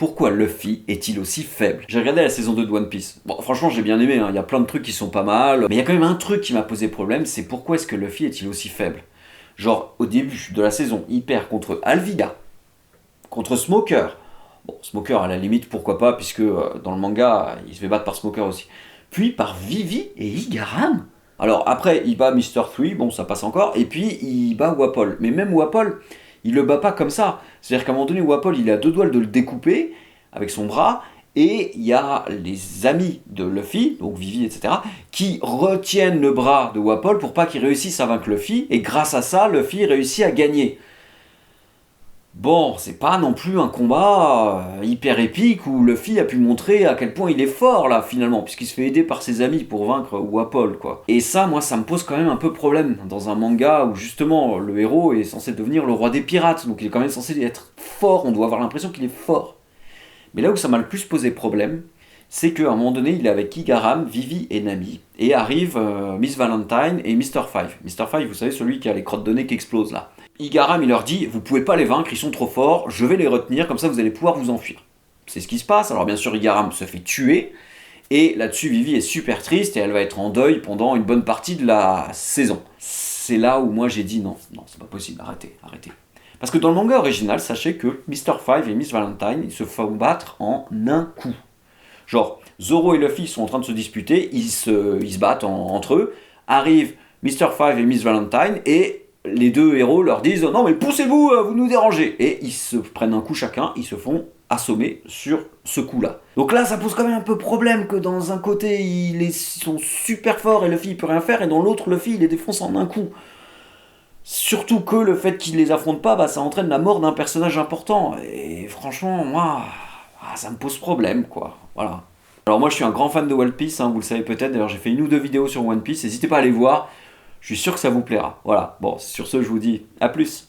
Pourquoi Luffy est-il aussi faible? J'ai regardé la saison 2 de One Piece. Bon, franchement, j'ai bien aimé, hein. Il y a plein de trucs qui sont pas mal. Mais il y a quand même un truc qui m'a posé problème, c'est pourquoi est-ce que Luffy est-il aussi faible? Genre, au début de la saison, il perd contre Alvida, contre Smoker. Bon, Smoker, à la limite, pourquoi pas, puisque dans le manga, il se fait battre par Smoker aussi. Puis par Vivi et Igaram. Alors après, il bat Mr. 3, bon, ça passe encore, et puis il bat Wapol. Mais même Wapol, il le bat pas comme ça. C'est-à-dire qu'à un moment donné, Wapol, il a deux doigts de le découper avec son bras, et il y a les amis de Luffy, donc Vivi, etc., qui retiennent le bras de Wapol pour pas qu'il réussisse à vaincre Luffy, et grâce à ça, Luffy réussit à gagner. Bon, c'est pas non plus un combat hyper épique où Luffy a pu montrer à quel point il est fort là finalement, puisqu'il se fait aider par ses amis pour vaincre Wapol quoi. Et ça, moi, ça me pose quand même un peu problème dans un manga où justement le héros est censé devenir le roi des pirates, donc il est quand même censé être fort, on doit avoir l'impression qu'il est fort. Mais là où ça m'a le plus posé problème, c'est qu'à un moment donné, il est avec Igaram, Vivi et Nami, et arrive Miss Valentine et Mr. Five. Mr. Five, vous savez, celui qui a les crottes de nez qui explosent là. Igaram, il leur dit, vous pouvez pas les vaincre, ils sont trop forts, je vais les retenir, comme ça vous allez pouvoir vous enfuir. C'est ce qui se passe, alors bien sûr Igaram se fait tuer, et là-dessus Vivi est super triste, et elle va être en deuil pendant une bonne partie de la saison. C'est là où moi j'ai dit, non, c'est pas possible, arrêtez. Parce que dans le manga original, sachez que Mr. Five et Miss Valentine, ils se font battre en un coup. Genre, Zoro et Luffy sont en train de se disputer, ils se battent entre eux, arrivent Mr. Five et Miss Valentine, et les deux héros leur disent « Non mais poussez-vous, vous nous dérangez !» Et ils se prennent un coup chacun, ils se font assommer sur ce coup-là. Donc là, ça pose quand même un peu problème que dans un côté, ils sont super forts et Luffy il peut rien faire, et dans l'autre, Luffy il les défonce en un coup. Surtout que le fait qu'ils les affrontent pas, bah, ça entraîne la mort d'un personnage important. Et franchement, moi, ça me pose problème, quoi. Voilà. Alors moi, je suis un grand fan de One Piece, hein, vous le savez peut-être. D'ailleurs, j'ai fait 1 ou 2 vidéos sur One Piece. N'hésitez pas à aller voir. Je suis sûr que ça vous plaira. Voilà. Bon, sur ce, je vous dis à plus.